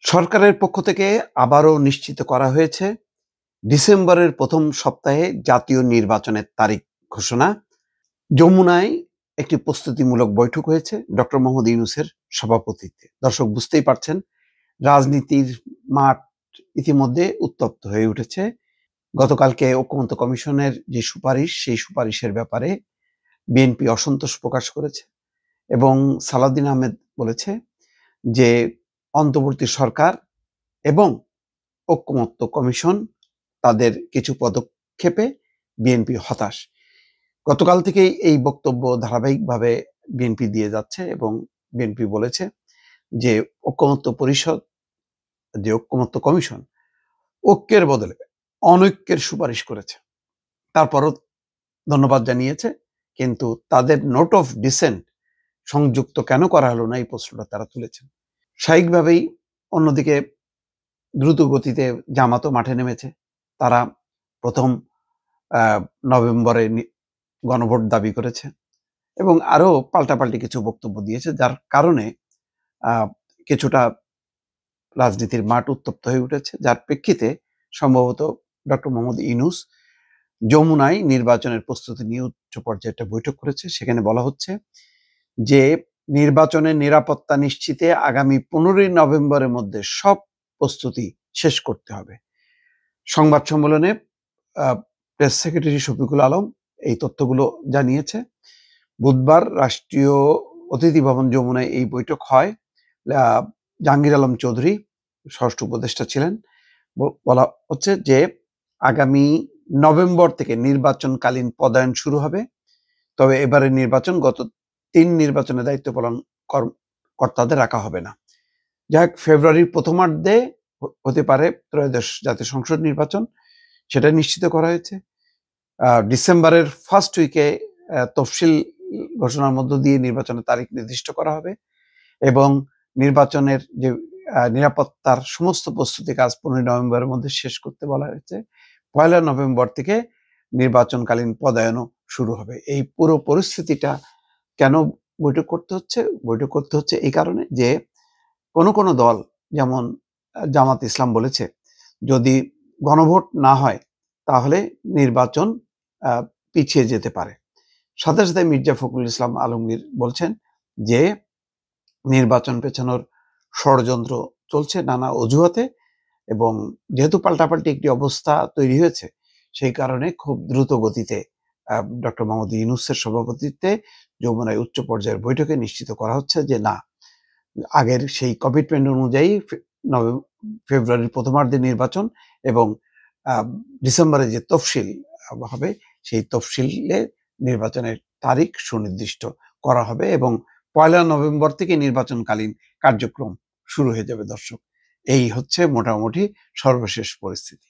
সরকারের পক্ষ থেকে আবারও নিশ্চিত করা হয়েছে ডিসেম্বরের প্রথম সপ্তাহে জাতীয় নির্বাচনের তারিখ ঘোষণা। যমুনায় একটি প্রস্তুতিমূলক বৈঠক হয়েছে ডক্টর মোহাম্মদ ইউনূসের সভাপতিত্বে। দর্শক বুঝতেই পারছেন রাজনীতির মাঠ ইতিমধ্যে উত্তপ্ত হয়ে উঠেছে। গতকালকে ঐকমত্য কমিশনের যে সুপারিশ, সেই সুপারিশের ব্যাপারে বিএনপি অসন্তোষ প্রকাশ করেছে এবং সালাউদ্দিন আহমেদ বলেছে যে অন্তর্বর্তী সরকার এবং ঐকমত্য কমিশন তাদের কিছু পদক্ষেপে বিএনপি হতাশ। গতকাল থেকেই এই বক্তব্য ধারাবাহিকভাবে বিএনপি দিয়ে যাচ্ছে এবং বিএনপি বলেছে যে ঐকমত্য পরিষদ, যে ঐকমত্য কমিশন ঐক্যের বদলে অনৈক্যের সুপারিশ করেছে। তারপরও ধন্যবাদ জানিয়েছে, কিন্তু তাদের নোট অফ ডিসেন্ট সংযুক্ত কেন করা হলো না এই প্রশ্নটা তারা তুলেছেন। স্বাভাবিকভাবেই অন্যদিকে দ্রুত গতিতে জামাতও মাঠে নেমেছে। তারা প্রথম নভেম্বরে গণভোট দাবি করেছে এবং আরো পাল্টাপাল্টি কিছু বক্তব্য দিয়েছে, যার কারণে কিছুটা রাজনীতির মাঠ উত্তপ্ত হয়ে উঠেছে, যার প্রেক্ষিতে সম্ভবত ডক্টর মোহাম্মদ ইউনূস যমুনায় নির্বাচনের প্রস্তুতি নিয়ে উচ্চ পর্যায়ে একটা বৈঠক করেছে। সেখানে বলা হচ্ছে যে নির্বাচনের নিরাপত্তা নিশ্চিতে আগামী 15ই নভেম্বরের মধ্যে সব প্রস্তুতি শেষ করতে হবে। সংবাদ সম্মেলনে প্রেস সেক্রেটারি শফিকুল আলম এই তথ্যগুলো জানিয়েছে। বুধবার রাষ্ট্রীয় অতিথি ভবন যমুনায় এই বৈঠক হয়। জাহাঙ্গীর আলম চৌধুরী স্বরাষ্ট্র উপদেষ্টা ছিলেন। বলা হচ্ছে যে আগামী নভেম্বর থেকে নির্বাচনকালীন পদায়ন শুরু হবে। তবে এবারের নির্বাচন গত 3 নির্বাচনে দায়িত্ব পালন কর্তাদের রাখা হবে না। যাই হোক, ফেব্রুয়ারির প্রথমার্ধে হতে পারে ত্রয়োদশ জাতীয় সংসদ নির্বাচন, সেটা নিশ্চিত করা হয়েছে। ডিসেম্বরের ফার্স্ট উইকে তফসিল ঘোষণার মধ্য দিয়ে নির্বাচনের তারিখ নির্দিষ্ট করা হবে এবং নির্বাচনের যে নিরাপত্তার সমস্ত প্রস্তুতি কাজ 15 নভেম্বরের মধ্যে শেষ করতে বলা হয়েছে। 1 নভেম্বর থেকে নির্বাচনকালীন পদায়নও শুরু হবে। এই পুরো পরিস্থিতিটা কেন বৈঠক করতে হচ্ছে? বৈঠক করতে হচ্ছে এই কারণে যে কোনো দল, যেমন জামাত ইসলাম বলেছে, যদি গণভোট না হয় তাহলে নির্বাচন পিছিয়ে যেতে পারে। সাথে সাথে মির্জা ফখরুল ইসলাম আলমগীর বলছেন যে নির্বাচন পেছানোর ষড়যন্ত্র চলছে নানা অজুহাতে, এবং যেহেতু পাল্টাপাল্টি একটি অবস্থা তৈরি হয়েছে, সেই কারণে খুব দ্রুত গতিতে ডক্টর মোহাম্মদ ইউনূসের সভাপতিত্বে যমুনায় উচ্চ পর্যায়ের বৈঠকে নিশ্চিত করা হচ্ছে যে না, আগের সেই কমিটমেন্ট অনুযায়ী ফেব্রুয়ারির প্রথমার্ধে নির্বাচন এবং ডিসেম্বরে যে তফসিল হবে সেই তফসিলে নির্বাচনের তারিখ সুনির্দিষ্ট করা হবে এবং 1 নভেম্বর থেকে নির্বাচনকালীন কার্যক্রম শুরু হয়ে যাবে। দর্শক, এই হচ্ছে মোটামুটি সর্বশেষ পরিস্থিতি।